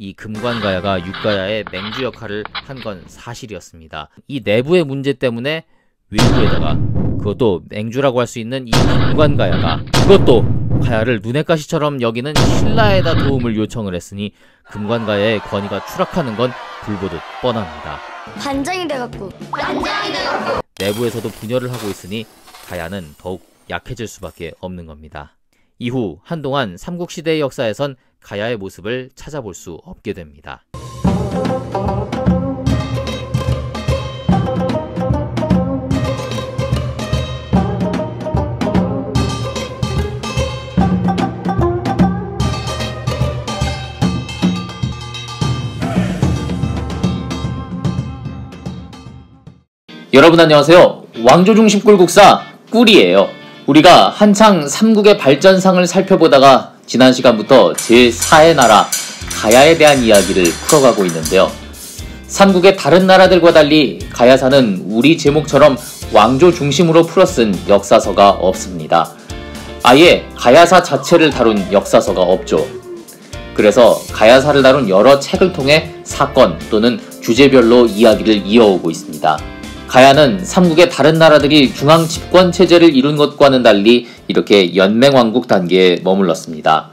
이 금관가야가 육가야의 맹주 역할을 한 건 사실이었습니다. 이 내부의 문제 때문에 외부에다가 그것도 맹주라고 할 수 있는 이 금관가야가 그것도 가야를 눈의 가시처럼 여기는 신라에다 도움을 요청을 했으니 금관가야의 권위가 추락하는 건 불보듯 뻔합니다. 반장이 돼갖고 내부에서도 분열을 하고 있으니 가야는 더욱 약해질 수밖에 없는 겁니다. 이후 한동안 삼국시대의 역사에선 가야의 모습을 찾아볼 수 없게 됩니다. 여러분 안녕하세요. 왕조중심 꿀국사 꿀이에요. 우리가 한창 삼국의 발전상을 살펴보다가 지난 시간부터 제4의 나라 가야에 대한 이야기를 풀어가고 있는데요. 삼국의 다른 나라들과 달리 가야사는 우리 제목처럼 왕조 중심으로 풀어쓴 역사서가 없습니다. 아예 가야사 자체를 다룬 역사서가 없죠. 그래서 가야사를 다룬 여러 책을 통해 사건 또는 주제별로 이야기를 이어오고 있습니다. 가야는 삼국의 다른 나라들이 중앙 집권 체제를 이룬 것과는 달리 이렇게 연맹왕국 단계에 머물렀습니다.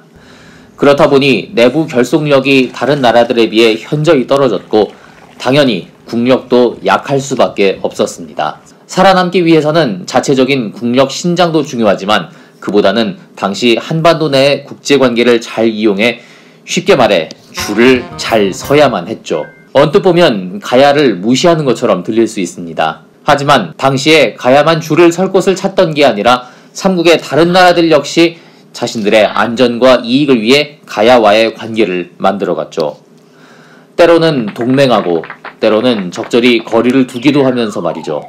그렇다 보니 내부 결속력이 다른 나라들에 비해 현저히 떨어졌고 당연히 국력도 약할 수밖에 없었습니다. 살아남기 위해서는 자체적인 국력 신장도 중요하지만 그보다는 당시 한반도 내의 국제관계를 잘 이용해 쉽게 말해 줄을 잘 서야만 했죠. 언뜻 보면 가야를 무시하는 것처럼 들릴 수 있습니다. 하지만 당시에 가야만 줄을 설 곳을 찾던 게 아니라 삼국의 다른 나라들 역시 자신들의 안전과 이익을 위해 가야와의 관계를 만들어갔죠. 때로는 동맹하고 때로는 적절히 거리를 두기도 하면서 말이죠.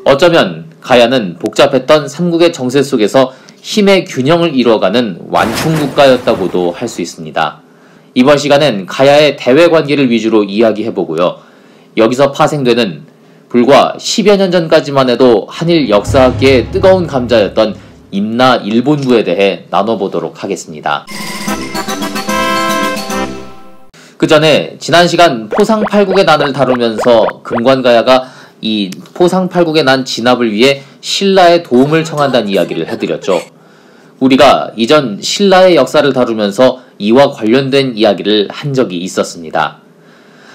어쩌면 가야는 복잡했던 삼국의 정세 속에서 힘의 균형을 이루어가는 완충국가였다고도 할 수 있습니다. 이번 시간은 가야의 대외 관계를 위주로 이야기해보고요. 여기서 파생되는 불과 10여 년 전까지만 해도 한일 역사학계의 뜨거운 감자였던 임나 일본부에 대해 나눠보도록 하겠습니다. 그 전에 지난 시간 포상팔국의 난을 다루면서 금관가야가 이 포상팔국의 난 진압을 위해 신라의 도움을 청한다는 이야기를 해드렸죠. 우리가 이전 신라의 역사를 다루면서 이와 관련된 이야기를 한 적이 있었습니다.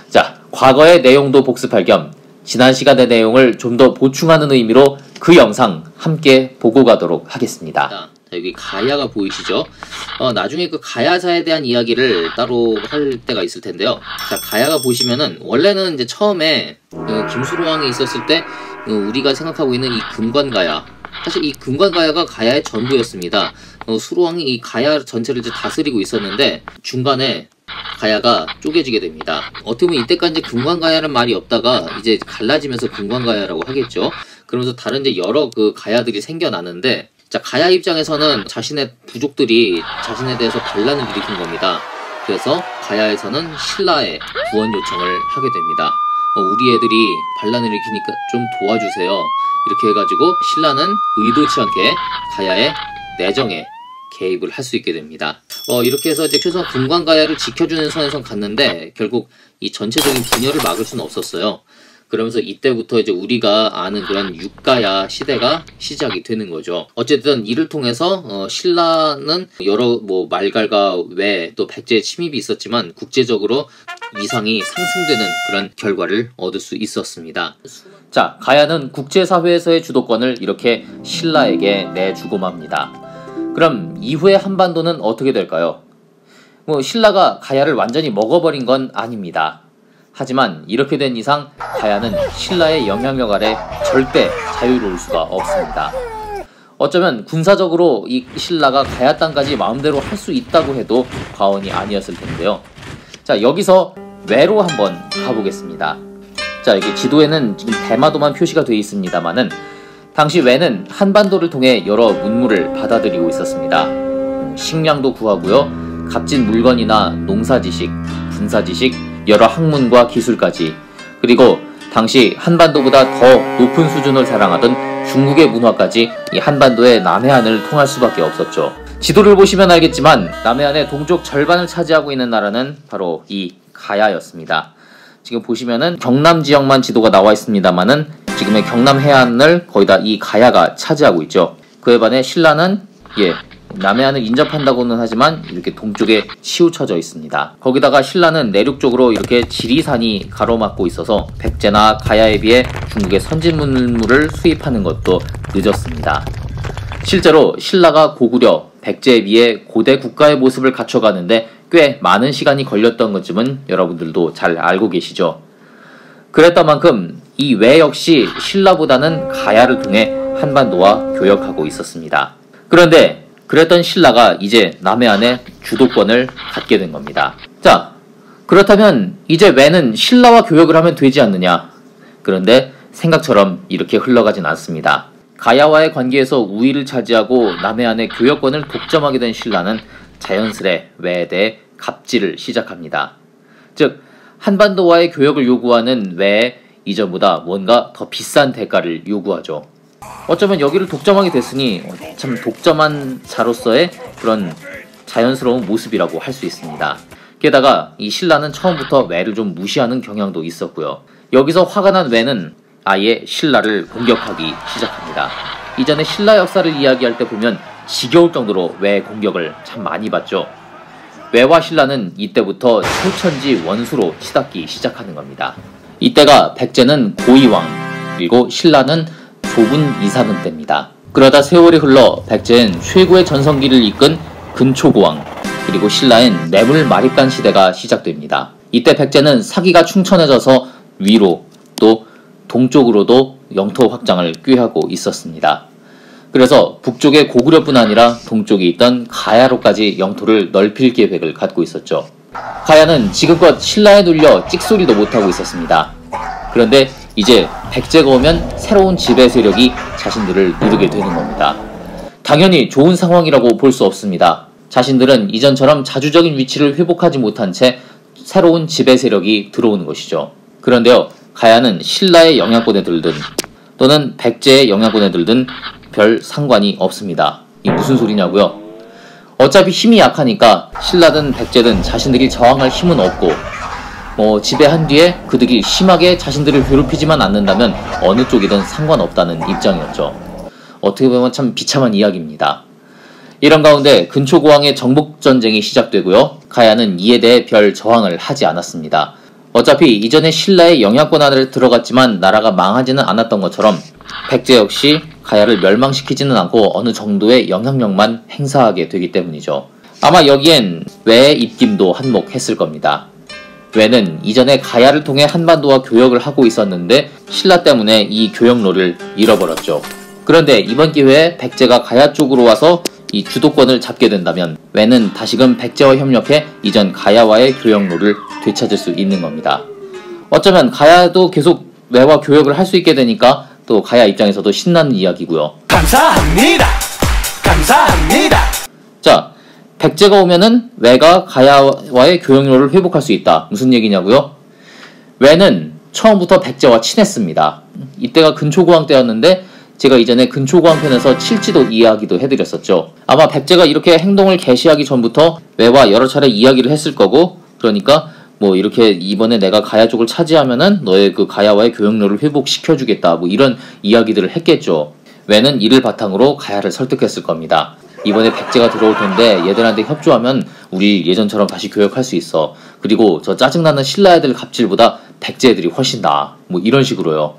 자, 과거의 내용도 복습할 겸 지난 시간의 내용을 좀 더 보충하는 의미로 그 영상 함께 보고 가도록 하겠습니다. 자, 여기 가야가 보이시죠? 나중에 그 가야사에 대한 이야기를 따로 할 때가 있을 텐데요. 자, 가야가 보시면은 원래는 이제 처음에 김수로왕이 있었을 때 우리가 생각하고 있는 이 금관가야, 사실 이 금관가야가 가야의 전부였습니다. 수로왕이 이 가야 전체를 이제 다스리고 있었는데 중간에 가야가 쪼개지게 됩니다. 어떻게 보면 이때까지 금관가야라는 말이 없다가 이제 갈라지면서 금관가야라고 하겠죠. 그러면서 다른 이제 여러 그 가야들이 생겨나는데, 자, 가야 입장에서는 자신의 부족들이 자신에 대해서 반란을 일으킨 겁니다. 그래서 가야에서는 신라에 구원 요청을 하게 됩니다. 우리 애들이 반란을 일으키니까 좀 도와주세요. 이렇게 해가지고 신라는 의도치 않게 가야의 내정에 개입을 할 수 있게 됩니다. 이렇게 해서 이제 최소한 금관가야를 지켜주는 선에선 갔는데 결국 이 전체적인 분열을 막을 수는 없었어요. 그러면서 이때부터 이제 우리가 아는 그런 육가야 시대가 시작이 되는 거죠. 어쨌든 이를 통해서 신라는 여러 말갈과 외 또 백제의 침입이 있었지만 국제적으로 위상이 상승되는 그런 결과를 얻을 수 있었습니다. 자, 가야는 국제사회에서의 주도권을 이렇게 신라에게 내주고 맙니다. 그럼 이후의 한반도는 어떻게 될까요? 신라가 가야를 완전히 먹어버린 건 아닙니다. 하지만 이렇게 된 이상 가야는 신라의 영향력 아래 절대 자유로울 수가 없습니다. 어쩌면 군사적으로 이 신라가 가야 땅까지 마음대로 할 수 있다고 해도 과언이 아니었을 텐데요. 자, 여기서 외로 한번 가보겠습니다. 자, 여기 지도에는 지금 대마도만 표시가 되어 있습니다만은 당시 외는 한반도를 통해 여러 문물을 받아들이고 있었습니다. 식량도 구하고요. 값진 물건이나 농사지식, 군사지식, 여러 학문과 기술까지, 그리고 당시 한반도보다 더 높은 수준을 자랑하던 중국의 문화까지 이 한반도의 남해안을 통할 수밖에 없었죠. 지도를 보시면 알겠지만 남해안의 동쪽 절반을 차지하고 있는 나라는 바로 이 가야였습니다. 지금 보시면은 경남 지역만 지도가 나와 있습니다만은 지금의 경남 해안을 거의 다 이 가야가 차지하고 있죠. 그에 반해 신라는 남해안을 인접한다고는 하지만 이렇게 동쪽에 치우쳐져 있습니다. 거기다가 신라는 내륙 쪽으로 이렇게 지리산이 가로막고 있어서 백제나 가야에 비해 중국의 선진물을 수입하는 것도 늦었습니다. 실제로 신라가 고구려, 백제에 비해 고대 국가의 모습을 갖춰가는데 꽤 많은 시간이 걸렸던 것쯤은 여러분들도 잘 알고 계시죠. 그랬던 만큼 이 외 역시 신라보다는 가야를 통해 한반도와 교역하고 있었습니다. 그런데 그랬던 신라가 이제 남해안의 주도권을 갖게 된 겁니다. 자, 그렇다면 이제 외는 신라와 교역을 하면 되지 않느냐? 그런데 생각처럼 이렇게 흘러가진 않습니다. 가야와의 관계에서 우위를 차지하고 남해안의 교역권을 독점하게 된 신라는 자연스레 외에 대해 갑질을 시작합니다. 즉, 한반도와의 교역을 요구하는 외에 이전보다 뭔가 더 비싼 대가를 요구하죠. 어쩌면 여기를 독점하게 됐으니 참 독점한 자로서의 그런 자연스러운 모습이라고 할 수 있습니다. 게다가 이 신라는 처음부터 외를 좀 무시하는 경향도 있었고요. 여기서 화가 난 외는 아예 신라를 공격하기 시작합니다. 이전에 신라 역사를 이야기할 때 보면 지겨울 정도로 외 공격을 참 많이 받죠. 외와 신라는 이때부터 철천지 원수로 치닫기 시작하는 겁니다. 이때가 백제는 고이왕, 그리고 신라는 좁은 이사근 때입니다. 그러다 세월이 흘러 백제는 최고의 전성기를 이끈 근초고왕, 그리고 신라엔 뇌물 마립간 시대가 시작됩니다. 이때 백제는 사기가 충천해져서 위로 또 동쪽으로도 영토 확장을 꾀하고 있었습니다. 그래서 북쪽의 고구려뿐 아니라 동쪽에 있던 가야로까지 영토를 넓힐 계획을 갖고 있었죠. 가야는 지금껏 신라에 눌려 찍소리도 못하고 있었습니다. 그런데 이제 백제가 오면 새로운 지배 세력이 자신들을 누르게 되는 겁니다. 당연히 좋은 상황이라고 볼 수 없습니다. 자신들은 이전처럼 자주적인 위치를 회복하지 못한 채 새로운 지배 세력이 들어오는 것이죠. 그런데요, 가야는 신라의 영향권에 들든 또는 백제의 영향권에 들든 별 상관이 없습니다. 이게 무슨 소리냐고요? 어차피 힘이 약하니까 신라든 백제든 자신들이 저항할 힘은 없고 지배한 뒤에 그들이 심하게 자신들을 괴롭히지만 않는다면 어느 쪽이든 상관없다는 입장이었죠. 어떻게 보면 참 비참한 이야기입니다. 이런 가운데 근초고왕의 정복전쟁이 시작되고요. 가야는 이에 대해 별 저항을 하지 않았습니다. 어차피 이전에 신라의 영향권 안에 들어갔지만 나라가 망하지는 않았던 것처럼 백제 역시 가야를 멸망시키지는 않고 어느 정도의 영향력만 행사하게 되기 때문이죠. 아마 여기엔 외의 입김도 한몫했을 겁니다. 외는 이전에 가야를 통해 한반도와 교역을 하고 있었는데 신라 때문에 이 교역로를 잃어버렸죠. 그런데 이번 기회에 백제가 가야 쪽으로 와서 이 주도권을 잡게 된다면 외는 다시금 백제와 협력해 이전 가야와의 교역로를 되찾을 수 있는 겁니다. 어쩌면 가야도 계속 외와 교역을 할 수 있게 되니까 또 가야 입장에서도 신나는 이야기고요. 감사합니다. 감사합니다. 자, 백제가 오면은 외가 가야와의 교역로를 회복할 수 있다. 무슨 얘기냐고요? 외는 처음부터 백제와 친했습니다. 이때가 근초고왕 때였는데 제가 이전에 근초고왕 편에서 칠지도 이야기도 해드렸었죠. 아마 백제가 이렇게 행동을 개시하기 전부터 외와 여러 차례 이야기를 했을 거고, 그러니까 이렇게 이번에 내가 가야 쪽을 차지하면은 너의 그 가야와의 교역로를 회복시켜주겠다, 이런 이야기들을 했겠죠. 외는 이를 바탕으로 가야를 설득했을 겁니다. 이번에 백제가 들어올 텐데 얘들한테 협조하면 우리 예전처럼 다시 교역할 수 있어. 그리고 저 짜증나는 신라 애들 갑질보다 백제 애들이 훨씬 나아. 이런 식으로요.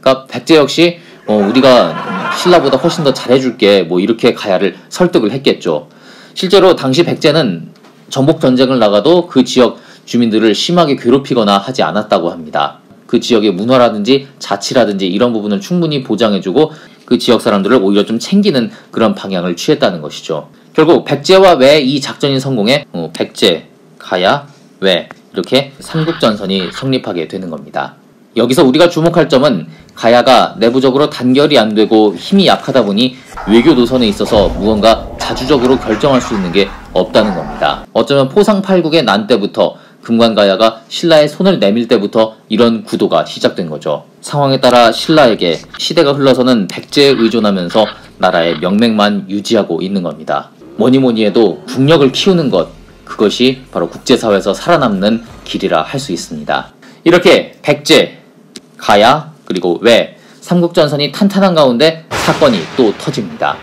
그러니까 백제 역시 우리가 신라보다 훨씬 더 잘해줄게, 이렇게 가야를 설득을 했겠죠. 실제로 당시 백제는 정복 전쟁을 나가도 그 지역 주민들을 심하게 괴롭히거나 하지 않았다고 합니다. 그 지역의 문화라든지 자치라든지 이런 부분을 충분히 보장해주고 그 지역 사람들을 오히려 좀 챙기는 그런 방향을 취했다는 것이죠. 결국 백제와 외 이 작전이 성공해 백제, 가야, 외 이렇게 삼국전선이 성립하게 되는 겁니다. 여기서 우리가 주목할 점은 가야가 내부적으로 단결이 안 되고 힘이 약하다 보니 외교 노선에 있어서 무언가 자주적으로 결정할 수 있는 게 없다는 겁니다. 어쩌면 포상팔국의 난 때부터 금관가야가 신라의 손을 내밀 때부터 이런 구도가 시작된 거죠. 상황에 따라 신라에게 시대가 흘러서는 백제에 의존하면서 나라의 명맥만 유지하고 있는 겁니다. 뭐니 뭐니 해도 국력을 키우는 것, 그것이 바로 국제사회에서 살아남는 길이라 할 수 있습니다. 이렇게 백제, 가야, 그리고 외, 삼국전선이 탄탄한 가운데 사건이 또 터집니다.